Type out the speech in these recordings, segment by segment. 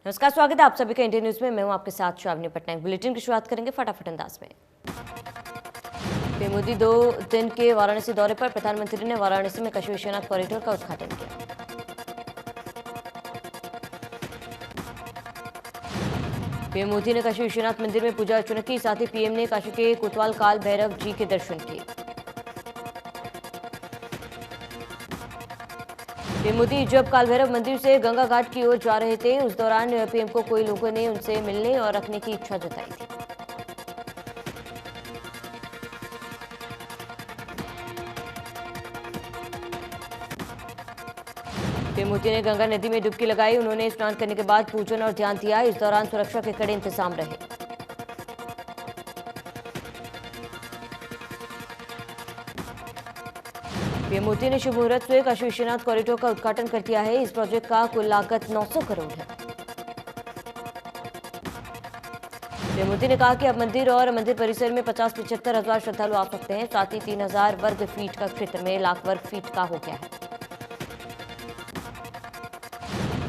नमस्कार, स्वागत है आप सभी का इंडिया न्यूज में। मैं हूं आपके साथ श्रावणी पटनायक। बुलेटिन की शुरुआत करेंगे फटाफट अंदाज में। पीएम मोदी 2 दिन के वाराणसी दौरे पर। प्रधानमंत्री ने वाराणसी में काशी विश्वनाथ कॉरिडोर का उद्घाटन किया। पीएम मोदी ने काशी विश्वनाथ मंदिर में पूजा अर्चना की। साथ ही पीएम ने काशी के कोतवाल काल भैरव जी के दर्शन किए। पीएम मोदी जब काल भैरव मंदिर से गंगा घाट की ओर जा रहे थे, उस दौरान पीएम को कई लोगों ने उनसे मिलने और रखने की इच्छा जताई थी। पीएम मोदी ने गंगा नदी में डुबकी लगाई। उन्होंने स्नान करने के बाद पूजन और ध्यान दिया। इस दौरान सुरक्षा के कड़े इंतजाम रहे। पीएम मोदी ने शुभ मुहूर्त से काशी विश्वनाथ कॉरिडोर का उद्घाटन कर दिया है। इस प्रोजेक्ट का कुल लागत 900 करोड़ है। पीएम मोदी ने कहा कि अब मंदिर और मंदिर परिसर में 50-75 हजार श्रद्धालु आ सकते हैं। साथ ही 3000 वर्ग फीट का क्षेत्र में लाख वर्ग फीट का हो गया है।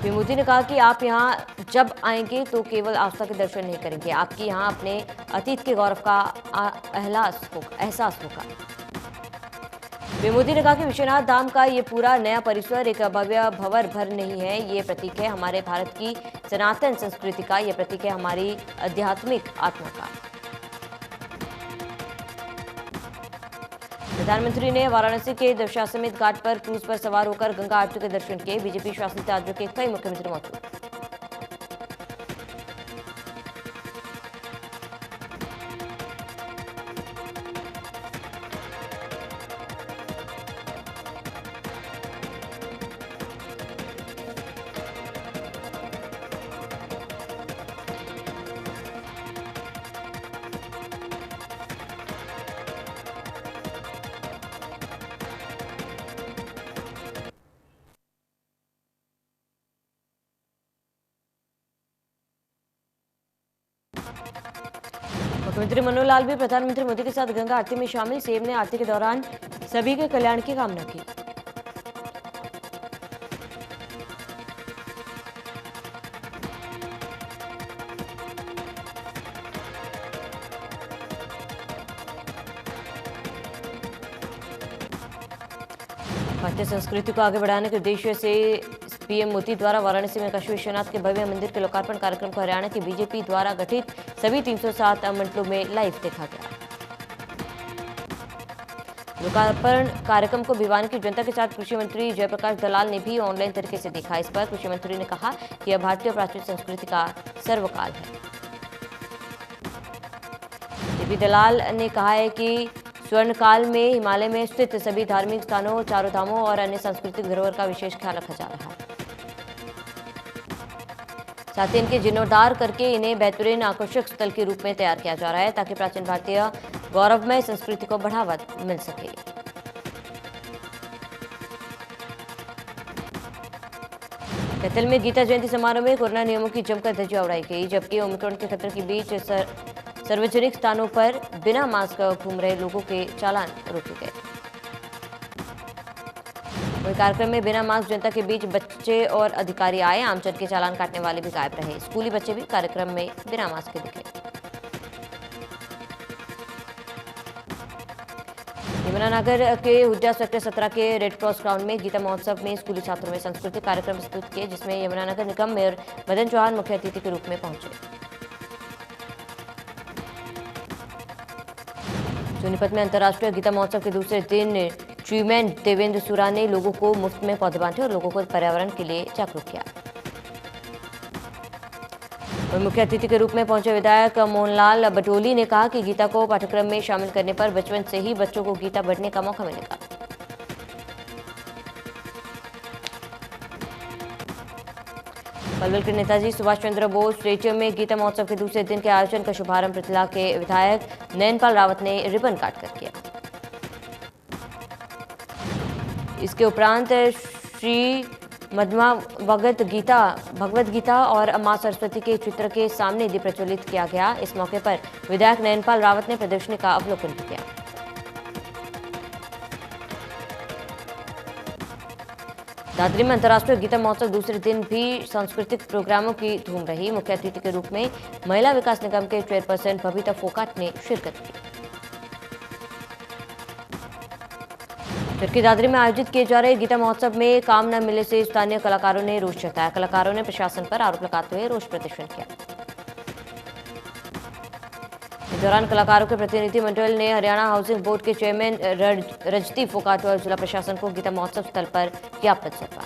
पीएम मोदी ने कहा कि आप यहां जब आएंगे तो केवल आस्था के दर्शन नहीं करेंगे, आपकी यहां अपने अतीत के गौरव का एहसास होगा। पीएम मोदी ने कहा कि विश्वनाथ धाम का ये पूरा नया परिसर एक भव्य भंवर भर नहीं है, ये प्रतीक है हमारे भारत की सनातन संस्कृति का, ये प्रतीक है हमारी आध्यात्मिक आत्मा का। प्रधानमंत्री ने वाराणसी के दशाश्वमेध घाट पर क्रूज पर सवार होकर गंगा आरती के दर्शन किए। बीजेपी शासित राज्यों के कई मुख्यमंत्री मौजूद। मुख्यमंत्री मनोहर लाल भी प्रधानमंत्री मोदी के साथ गंगा आरती में शामिल। सीएम ने आरती के दौरान सभी के कल्याण की कामना की। भारतीय संस्कृति को आगे बढ़ाने के उद्देश्य से पीएम मोदी द्वारा वाराणसी में काशी विश्वनाथ के भव्य मंदिर के लोकार्पण कार्यक्रम को हरियाणा की बीजेपी द्वारा गठित सभी 307 मंडलों में लाइव देखा गया। लोकार्पण कार्यक्रम को भिवानी की जनता के साथ कृषि मंत्री जयप्रकाश दलाल ने भी ऑनलाइन तरीके से देखा। इस पर कृषि मंत्री ने कहा कि यह भारतीय प्राचीन संस्कृति का सर्वकाल है। जेपी दलाल ने कहा है कि स्वर्ण काल में हिमालय में स्थित सभी धार्मिक स्थानों, चारों धामों और अन्य सांस्कृतिक धरोहर का विशेष ख्याल रखा जा रहा है। साथ ही इनके जीर्णोद्धार करके इन्हें बेहतरीन आकर्षक स्थल के रूप में तैयार किया जा रहा है, ताकि प्राचीन भारतीय गौरवमय संस्कृति को बढ़ावा मिल सके। कैथल में गीता जयंती समारोह में कोरोना नियमों की जमकर धज्जियां उड़ाई गई, जबकि ओमिक्रॉन के खतरे के बीच सार्वजनिक स्थानों पर बिना मास्क घूम रहे लोगों के चालान रोके गए। वहीं कार्यक्रम में बिना मास्क जनता के बीच बच्चे और अधिकारी आए। आमजन के चालान काटने वाले भी गायब रहे। स्कूली बच्चे भी कार्यक्रम में बिना मास्क के दिखे। यमुनानगर के हुड्डा सेक्टर 17 के रेड क्रॉस ग्राउंड में गीता महोत्सव में स्कूली छात्रों में सांस्कृतिक कार्यक्रम प्रस्तुत किए, जिसमें यमुनानगर निगम मेयर मदन चौहान मुख्य अतिथि के रूप में पहुंचे। सोनीपत में अंतर्राष्ट्रीय गीता महोत्सव के दूसरे दिन चेयरमैन देवेंद्र सुरा ने लोगों को मुफ्त में पौधे बांटे और लोगों को पर्यावरण के लिए जागरूक किया। और मुख्य अतिथि के रूप में पहुंचे विधायक मोहनलाल बटोली ने कहा कि गीता को पाठ्यक्रम में शामिल करने पर बचपन से ही बच्चों को गीता पढ़ने का मौका मिलेगा। पलवल के नेताजी सुभाष चंद्र बोस स्टेडियम में गीता महोत्सव के दूसरे दिन के आयोजन का शुभारंभ पृथला के विधायक नयनपाल रावत ने रिबन काटकर किया। इसके उपरांत श्री मध्मा भगवत गीता और मां सरस्वती के चित्र के सामने दीप प्रज्वलित किया गया। इस मौके पर विधायक नयनपाल रावत ने प्रदर्शनी का अवलोकन किया। दादरी में अंतर्राष्ट्रीय गीता महोत्सव दूसरे दिन भी सांस्कृतिक प्रोग्रामों की धूम रही। मुख्य अतिथि के रूप में महिला विकास निगम के चेयरपर्सन बबीता फोकाट ने शिरकत की। जबकि दादरी में आयोजित किए जा रहे गीता महोत्सव में काम न मिलने से स्थानीय कलाकारों ने रोष जताया। कलाकारों ने प्रशासन पर आरोप लगाते हुए रोष प्रदर्शन किया। इस दौरान कलाकारों के प्रतिनिधि मंडल ने हरियाणा हाउसिंग बोर्ड के चेयरमैन रजती फोकाट और जिला प्रशासन को गीता महोत्सव स्थल पर ज्ञापन सौंपा।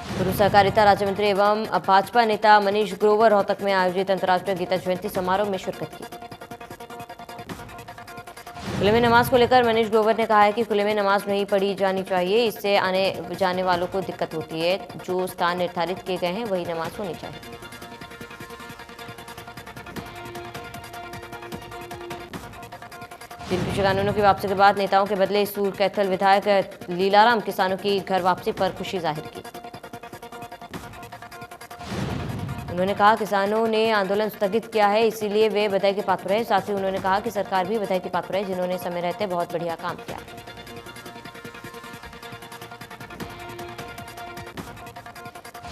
पूर्व सहकारिता राज्य मंत्री एवं भाजपा नेता मनीष ग्रोवर रोहतक में आयोजित अंतर्राष्ट्रीय गीता जयंती समारोह में शिरकत की। खुले में नमाज को लेकर मनीष ग्रोवर ने कहा है कि खुले में नमाज नहीं पढ़ी जानी चाहिए, इससे आने जाने वालों को दिक्कत होती है। जो स्थान निर्धारित किए गए हैं वही नमाज होनी चाहिए। जिन कृषि कानूनों की वापसी के बाद नेताओं के बदले सूर कैथल विधायक लीलाराम किसानों की घर वापसी पर खुशी जाहिर की। उन्होंने कहा किसानों ने आंदोलन स्थगित किया है, इसीलिए वे बधाई के पात्र हैं। साथ ही उन्होंने कहा कि सरकार भी बधाई के पात्र है, जिन्होंने समय रहते बहुत बढ़िया काम किया।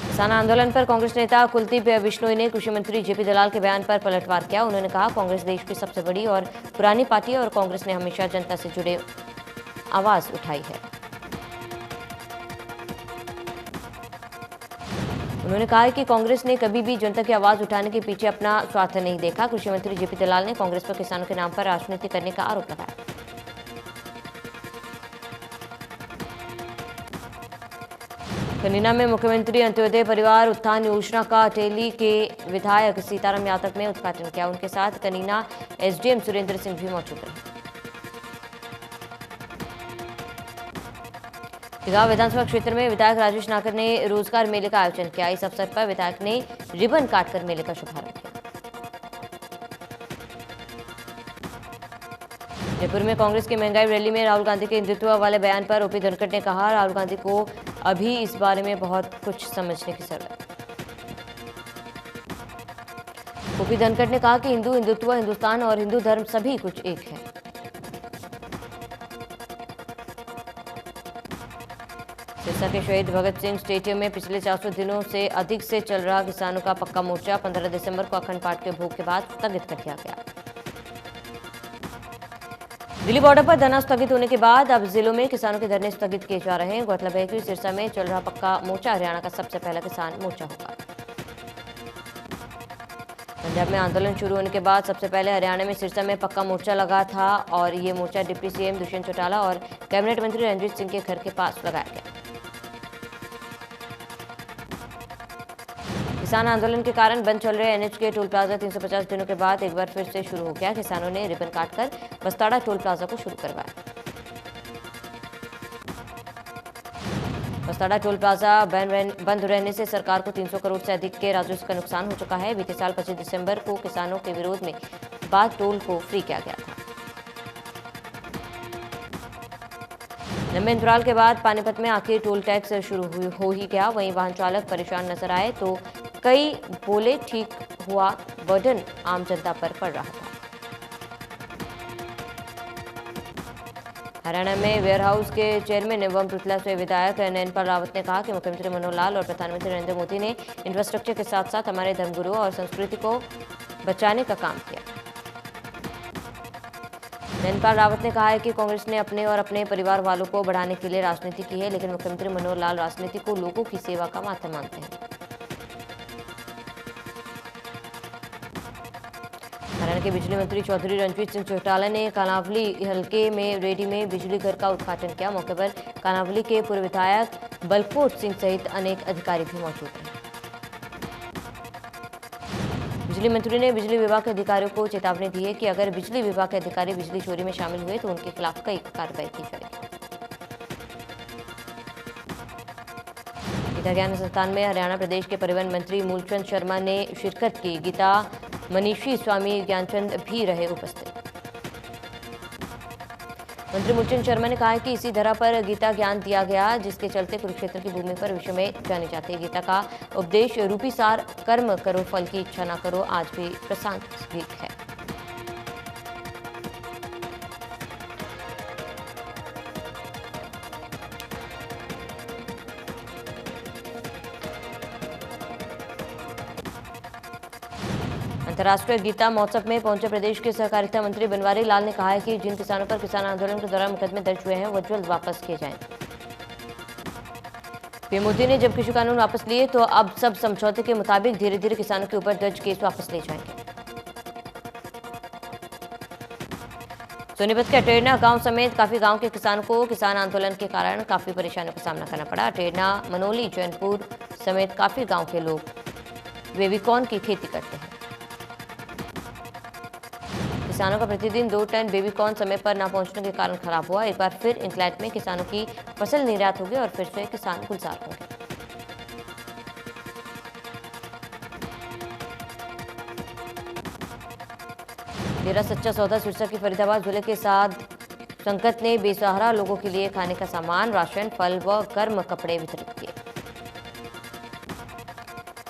किसान आंदोलन पर कांग्रेस नेता कुलदीप बिश्नोई ने कृषि मंत्री जेपी दलाल के बयान पर पलटवार किया। उन्होंने कहा कांग्रेस देश की सबसे बड़ी और पुरानी पार्टी है और कांग्रेस ने हमेशा जनता से जुड़े आवाज उठाई है। उन्होंने कहा कि कांग्रेस ने कभी भी जनता की आवाज उठाने के पीछे अपना स्वार्थ नहीं देखा। कृषि मंत्री जेपी दलाल ने कांग्रेस पर किसानों के नाम पर राजनीति करने का आरोप लगाया। कनीना में मुख्यमंत्री अंत्योदय परिवार उत्थान योजना का अटेली के विधायक सीताराम यादव ने उद्घाटन किया। उनके साथ कनीना एसडीएम सुरेंद्र सिंह भी मौजूद रहे। गांव विधानसभा क्षेत्र में विधायक राजेश नागर ने रोजगार मेले का आयोजन किया। इस अवसर पर विधायक ने रिबन काटकर मेले का शुभारंभ किया। जयपुर में कांग्रेस की महंगाई रैली में राहुल गांधी के हिंदुत्व वाले बयान पर ओपी धनखड़ ने कहा राहुल गांधी को अभी इस बारे में बहुत कुछ समझने की जरूरत है। ओपी धनखड़ ने कहा कि हिंदू, हिंदुत्व, हिंदुस्तान और हिंदू धर्म सभी कुछ एक है। सिरसा के शहीद भगत सिंह स्टेडियम में पिछले 400 दिनों से अधिक से चल रहा किसानों का पक्का मोर्चा 15 दिसंबर को अखंड पाठ के भोग के बाद स्थगित कर दिया गया। दिल्ली बॉर्डर पर धरना स्थगित होने के बाद अब जिलों में किसानों के धरने स्थगित किए जा रहे हैं। गौरतलब है कि सिरसा में चल रहा पक्का मोर्चा हरियाणा का सबसे पहला किसान मोर्चा होगा। पंजाब में आंदोलन शुरू होने के बाद सबसे पहले हरियाणा में सिरसा में पक्का मोर्चा लगा था और ये मोर्चा डिप्टी सीएम दुष्यंत चौटाला और कैबिनेट मंत्री रणजीत सिंह के घर के पास लगाया गया। किसान आंदोलन के कारण बंद चल रहे एनएच के टोल प्लाजा 350 दिनों के बाद एक बार फिर से शुरू हो गया। किसानों ने रिबन काटकर बस्ताड़ा टोल प्लाजा को शुरू करवाया। बस्ताड़ा टोल प्लाजा बंद रहने से सरकार को 300 करोड़ से अधिक के राजस्व का नुकसान हो चुका है। बीते साल 25 दिसंबर को किसानों के विरोध में बाद टोल को फ्री किया गया था। लंबे अंतराल के बाद पानीपत में आखिर टोल टैक्स शुरू हो ही गया। वहीं वाहन चालक परेशान नजर आए तो कई बोले ठीक हुआ, बर्डन आम जनता पर पड़ रहा था। हरियाणा में वेयरहाउस के चेयरमैन एवं पृथला से विधायक नैनपाल रावत ने कहा कि मुख्यमंत्री मनोहर लाल और प्रधानमंत्री नरेंद्र मोदी ने इंफ्रास्ट्रक्चर के साथ साथ हमारे धर्मगुरुओं और संस्कृति को बचाने का काम किया। नैनपाल रावत ने कहा है कि कांग्रेस ने अपने और अपने परिवार वालों को बढ़ाने के लिए राजनीति की है, लेकिन मुख्यमंत्री मनोहर लाल राजनीति को लोगों की सेवा का माध्यम मानते हैं। हरियाणा के बिजली मंत्री चौधरी रणजीत सिंह चौटाला ने कानावली हलके में रेडी में बिजली घर का उद्घाटन किया। मौके पर कानावली के पूर्व विधायक बलकोट सिंह सहित अनेक अधिकारी भी मौजूद रहे। बिजली मंत्री ने बिजली विभाग के अधिकारियों को चेतावनी दी है कि अगर बिजली विभाग के अधिकारी बिजली चोरी में शामिल हुए तो उनके खिलाफ कई कार्रवाई की जाएगी। गीता ज्ञान संस्थान में हरियाणा प्रदेश के परिवहन मंत्री मूलचंद शर्मा ने शिरकत की। गीता मनीषी स्वामी ज्ञानचंद भी रहे उपस्थित। मंत्री मूलचंद शर्मा ने कहा है कि इसी धरा पर गीता ज्ञान दिया गया, जिसके चलते कुरुक्षेत्र की भूमि पर विश्व में जानी जाती है। गीता का उपदेश रूपी सार कर्म करो फल की इच्छा न करो आज भी प्रासंगिक है। अंतर्राष्ट्रीय गीता महोत्सव में पहुंचे प्रदेश के सहकारिता मंत्री बनवारी लाल ने कहा है कि जिन किसानों पर किसान आंदोलन के दौरान मुकदमे दर्ज हुए हैं वो जल्द वापस किए जाएं। पीएम मोदी ने जब कृषि कानून वापस लिए तो अब सब समझौते के मुताबिक धीरे धीरे किसानों के ऊपर दर्ज केस वापस ले जाएंगे। सोनीपत के अटेरना गांव समेत काफी गांव के किसानों को किसान आंदोलन के कारण काफी परेशानियों का सामना करना पड़ा। अटेरना, मनोली, जैनपुर समेत काफी गांव के लोग बेबीकॉर्न की खेती करते हैं। किसानों का प्रतिदिन 2 टन बेबीकॉर्न समय पर न पहुंचने के कारण खराब हुआ। एक बार फिर इंक्लाइट में किसानों की फसल निर्यात होगी और फिर से किसान गुलजार होंगे। डेरा सच्चा सौदा सिरसा की फरीदाबाद जिले के साथ संकट ने बेसहारा लोगों के लिए खाने का सामान, राशन, फल व गर्म कपड़े वितरित किए।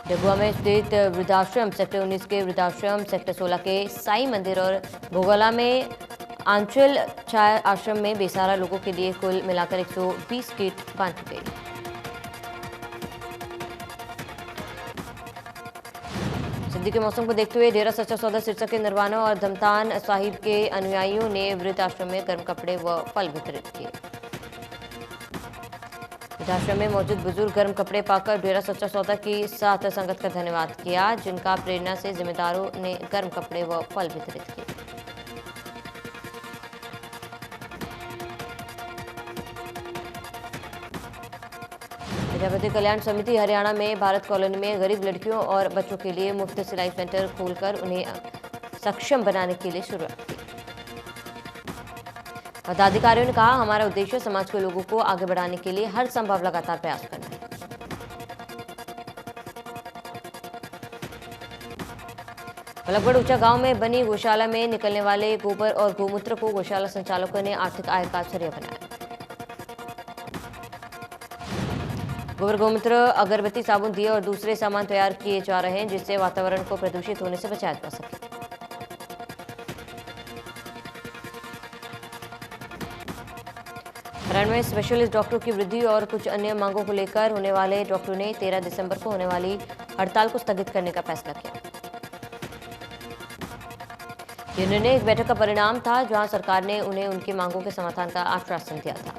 डबुआ में स्थित वृद्धाश्रम सेक्टर 19 के वृद्धाश्रम, सेक्टर 16 के साई मंदिर और भोगोला में आंचल छाया आश्रम में बेसहारा लोगों के लिए कुल मिलाकर 120 किट बांटी गई। सर्दी के मौसम को देखते हुए डेरा सच्चा सौदा सिरसा के नरवाना और धमतान साहिब के अनुयायियों ने वृद्धाश्रम में गर्म कपड़े व फल वितरित किए। वृद्धाश्रम में मौजूद बुजुर्ग गर्म कपड़े पाकर डेरा सच्चा सौदा की साथ संगत का धन्यवाद किया, जिनका प्रेरणा से जिम्मेदारों ने गर्म कपड़े व फल वितरित किए। विद्यापति कल्याण समिति हरियाणा में भारत कॉलोनी में गरीब लड़कियों और बच्चों के लिए मुफ्त सिलाई सेंटर खोलकर उन्हें सक्षम बनाने के लिए शुरुआत की। पदाधिकारियों ने कहा, हमारा उद्देश्य समाज के लोगों को आगे बढ़ाने के लिए हर संभव लगातार प्रयास करना है। पलकगढ़ ऊंचा गांव में बनी गौशाला में निकलने वाले गोबर और गोमूत्र को गौशाला संचालकों ने आर्थिक आय का जरिया बनाया। गोबर, गोमूत्र, अगरबत्ती, साबुन, दिए और दूसरे सामान तैयार किए जा रहे हैं, जिससे वातावरण को प्रदूषित होने से बचाया जा सके। हरियाणा में स्पेशलिस्ट डॉक्टरों की वृद्धि और कुछ अन्य मांगों को लेकर होने वाले डॉक्टरों ने 13 दिसंबर को होने वाली हड़ताल को स्थगित करने का फैसला किया। यह निर्णय एक बैठक का परिणाम था, जहां सरकार ने उन्हें उनकी मांगों के समाधान का आश्वासन दिया था।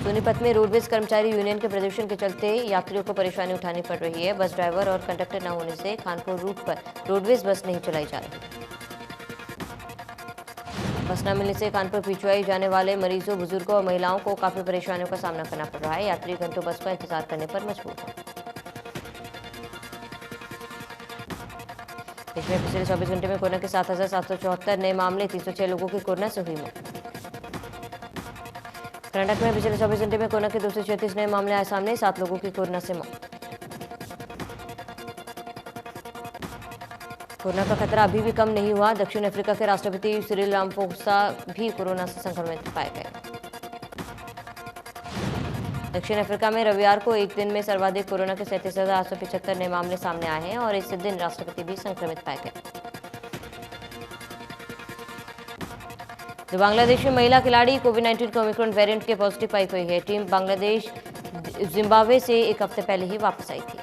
सोनीपत में रोडवेज कर्मचारी यूनियन के प्रदर्शन के चलते यात्रियों को परेशानी उठानी पड़ रही है। बस ड्राइवर और कंडक्टर न होने से खानपुर रूट पर रोडवेज बस नहीं चलाई जा रही। बस न मिलने से कानपुर भिजवाई जाने वाले मरीजों, बुजुर्गों और महिलाओं को काफी परेशानियों का सामना करना पड़ रहा है। यात्री घंटों बस का इंतजार करने पर मजबूर है। देश में पिछले 24 घंटे में कोरोना के 7,774 नए मामले, 306 लोगों की कोरोना से हुई मौत। कर्नाटक में पिछले 24 घंटे में कोरोना के 236 नए मामले आए सामने, 7 लोगों की कोरोना से मौत। कोरोना का खतरा अभी भी कम नहीं हुआ। दक्षिण अफ्रीका के राष्ट्रपति सिरिल रामाफोसा भी कोरोना से संक्रमित पाए गए। दक्षिण अफ्रीका में रविवार को एक दिन में सर्वाधिक कोरोना के 37,875 नए मामले सामने आए हैं और इस दिन राष्ट्रपति भी संक्रमित पाए गए। तो बांग्लादेश में महिला खिलाड़ी कोविड-19 के ओमिक्रॉन वेरिएंट के पॉजिटिव पाई गई है। टीम बांग्लादेश जिम्बाब्वे से एक हफ्ते पहले ही वापस आई थी।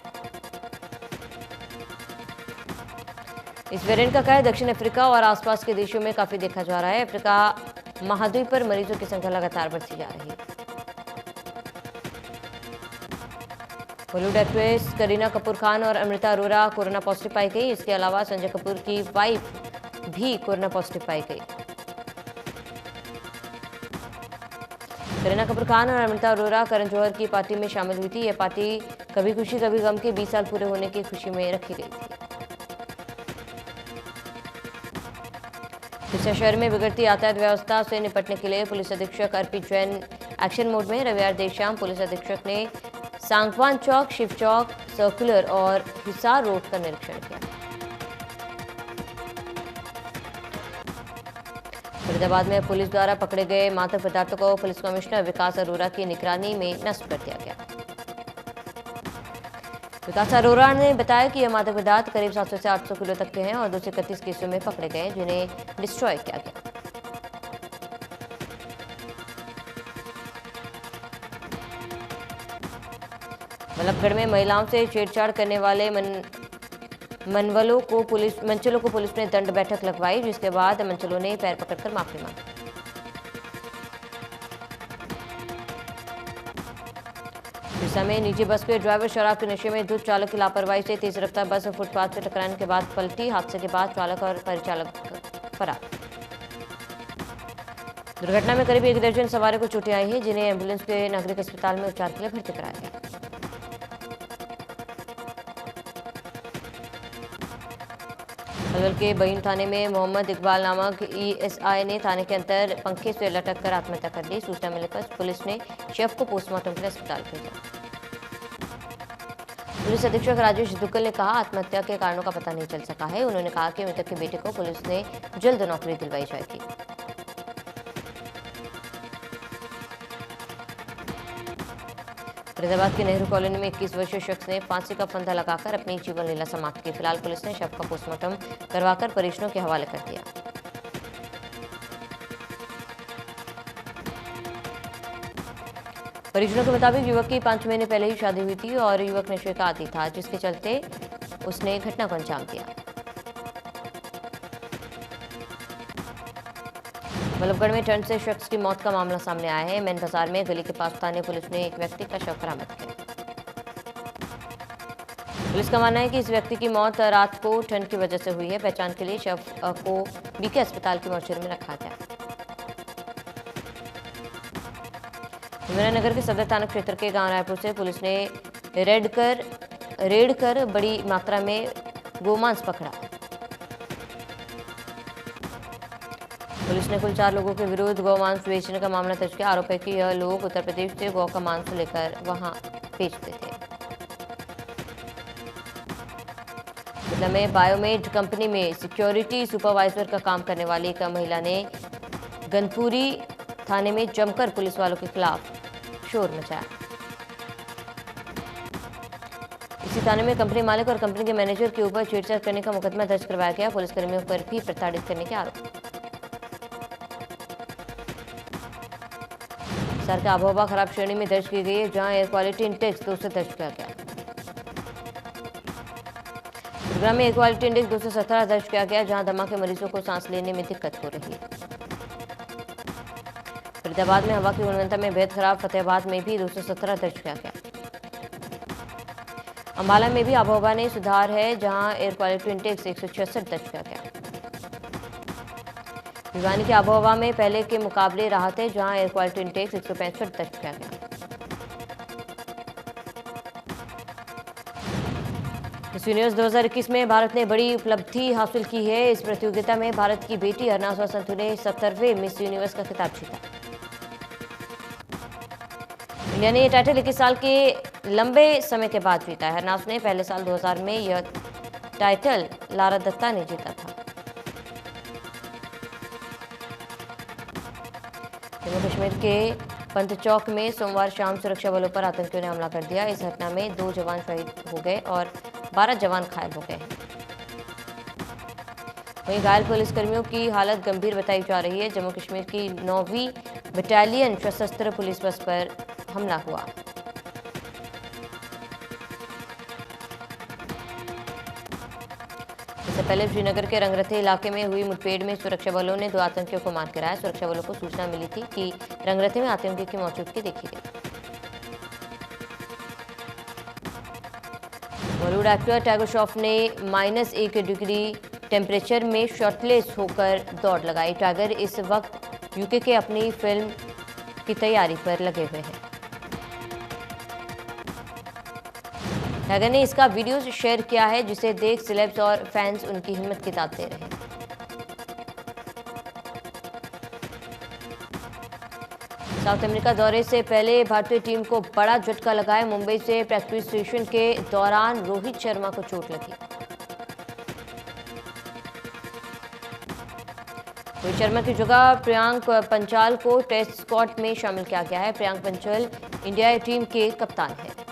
इस वेरिएंट का कहर दक्षिण अफ्रीका और आसपास के देशों में काफी देखा जा रहा है। अफ्रीका महाद्वीप पर मरीजों की संख्या लगातार बढ़ती जा रही है। बॉलीवुड एक्ट्रेस करीना कपूर खान और अमृता अरोरा कोरोना पॉजिटिव पाई गई। इसके अलावा संजय कपूर की वाइफ भी कोरोना पॉजिटिव पाई गई। करीना कपूर खान और अमृता अरोरा करण जौहर की पार्टी में शामिल हुई थी। यह पार्टी कभी खुशी कभी गम के 20 साल पूरे होने की खुशी में रखी गई थी। सिरसा शहर में बिगड़ती यातायात व्यवस्था से निपटने के लिए पुलिस अधीक्षक अर्पित जैन एक्शन मोड में। रविवार देर शाम पुलिस अधीक्षक ने सांगवान चौक, शिव चौक, सर्कुलर और हिसार रोड का निरीक्षण किया। फरीदाबाद में पुलिस द्वारा पकड़े गए मादक पदार्थों को पुलिस कमिश्नर विकास अरोरा की निगरानी में नष्ट कर दिया गया। विकास अरोरा ने बताया कि यह मादक पदार्थ करीब 700 से 800 किलो तक के हैं और 231 केसों में पकड़े गए, जिन्हें डिस्ट्रॉय किया गया। बल्लभगढ़ में महिलाओं से छेड़छाड़ करने वाले मनचलों को पुलिस ने दंड बैठक लगवाई, जिसके बाद मनचलों ने पैर पकड़कर माफी मांगी। सिरसा में निजी बस के ड्राइवर शराब के नशे में धुत चालक की लापरवाही से तेज रफ्तार बस फुटपाथ से टकराने के बाद पलटी। हादसे के बाद चालक और परिचालक फरार। दुर्घटना में करीब 1 दर्जन सवारों को चोटें आई हैं, जिन्हें एम्बुलेंस के नागरिक अस्पताल में उपचार के लिए भर्ती कराया गया। पलवल के बहीन थाने में मोहम्मद इकबाल नामक ईएसआई ने थाने के अंदर पंखे से लटक कर आत्महत्या कर ली। सूचना मिलने पर पुलिस ने शव को पोस्टमार्टम के लिए अस्पताल भेजा। पुलिस अधीक्षक राजेश दुग्गल ने कहा, आत्महत्या के कारणों का पता नहीं चल सका है। उन्होंने कहा कि मृतक के बेटे को पुलिस ने जल्द नौकरी दिलवाई जाएगी। फरीदाबाद के नेहरू कॉलोनी में 21 वर्षीय शख्स ने फांसी का फंदा लगाकर अपनी जीवन लीला समाप्त की। फिलहाल पुलिस ने शव का पोस्टमार्टम करवाकर परिजनों के हवाले कर दिया। परिजनों के मुताबिक युवक की 5 महीने पहले ही शादी हुई थी और युवक नशे का आदी था, जिसके चलते उसने घटना को अंजाम दिया। बल्लभगढ़ में ठंड से शख्स की मौत का मामला सामने आया है। मैन बाजार में गली के पास स्थानीय पुलिस ने एक व्यक्ति का शव बरामद किया। पुलिस का मानना है कि इस व्यक्ति की मौत रात को ठंड की वजह से हुई है। पहचान के लिए शव को बीके अस्पताल की मोर्चरी में रखा गया। नगर के सदर थाना क्षेत्र के गांव रायपुर से पुलिस ने रेड कर बड़ी मात्रा में गोमांस पकड़ा। पुलिस ने कुल 4 लोगों के विरुद्ध गौमांस बेचने का मामला दर्ज किया। आरोप है कि यह लोग उत्तर प्रदेश से गौ का मांस लेकर वहां बेचते थे। जिला में बायोमेड कंपनी में सिक्योरिटी सुपरवाइजर का काम करने वाली एक महिला ने गनपुरी थाने में जमकर पुलिस वालों के खिलाफ शोर मचाया। इसी थाने में कंपनी मालिक और कंपनी के मैनेजर के ऊपर छेड़छाड़ करने का मुकदमा दर्ज करवाया गया। पुलिसकर्मियों पर भी प्रताड़ित करने के आरोप। सर का आबोहवा खराब श्रेणी में दर्ज की गई है, जहां एयर क्वालिटी इंडेक्स 2 से दर्ज किया गया। गुरुग्राम में एयर क्वालिटी इंडेक्स 217 दर्ज किया गया, जहां दमा के मरीजों को सांस लेने में दिक्कत हो रही है। फरीदाबाद में हवा की गुणवत्ता में बेहद खराब, फतेहाबाद में भी 217 दर्ज किया गया। अंबाला में भी आबोहवा में सुधार है, जहां एयर क्वालिटी इंडेक्स 166 दर्ज किया गया। भिवानी के आबोहवा में पहले के मुकाबले राहत है, जहां एयर क्वालिटी इंडेक्स 165 दर्ज किया गया। मिस यूनिवर्स 2021 में भारत ने बड़ी उपलब्धि हासिल की है। इस प्रतियोगिता में भारत की बेटी हरनाज़ संधू ने 70वें मिस यूनिवर्स का खिताब जीता। इंडिया ने यह टाइटल 21 साल के लंबे समय के बाद जीता है। हरनाज़ ने पहले साल 2000 में यह टाइटल लारा दत्ता ने जीता था। जम्मू कश्मीर के पंत चौक में सोमवार शाम सुरक्षा बलों पर आतंकियों ने हमला कर दिया। इस घटना में 2 जवान शहीद हो गए और 12 जवान घायल हो गए हैं। वहीं घायल पुलिसकर्मियों की हालत गंभीर बताई जा रही है। जम्मू कश्मीर की 9वीं बटालियन सशस्त्र पुलिस बस पर हमला हुआ। इससे पहले श्रीनगर के रंगरथे इलाके में हुई मुठभेड़ में सुरक्षा बलों ने 2 आतंकियों को मार गिराया। सुरक्षा बलों को सूचना मिली थी कि रंगरथे में आतंकी की मौजूदगी देखी गई। बॉलीवुड एक्टर टाइगर श्रॉफ ने -1 डिग्री टेम्परेचर में शर्टलेस होकर दौड़ लगाई। टाइगर इस वक्त यूके के अपनी फिल्म की तैयारी पर लगे हुए हैं। टाइगर ने इसका वीडियो शेयर किया है, जिसे देख सेलेब्स और फैंस उनकी हिम्मत की दाद दे रहे हैं। साउथ अमेरिका दौरे से पहले भारतीय टीम को बड़ा झटका लगा है। मुंबई से प्रैक्टिस सेशन के दौरान रोहित शर्मा को चोट लगी। रोहित शर्मा की जगह प्रियांक पंचाल को टेस्ट स्क्वाड में शामिल किया गया है। प्रियांक पंचाल इंडिया टीम के कप्तान हैं।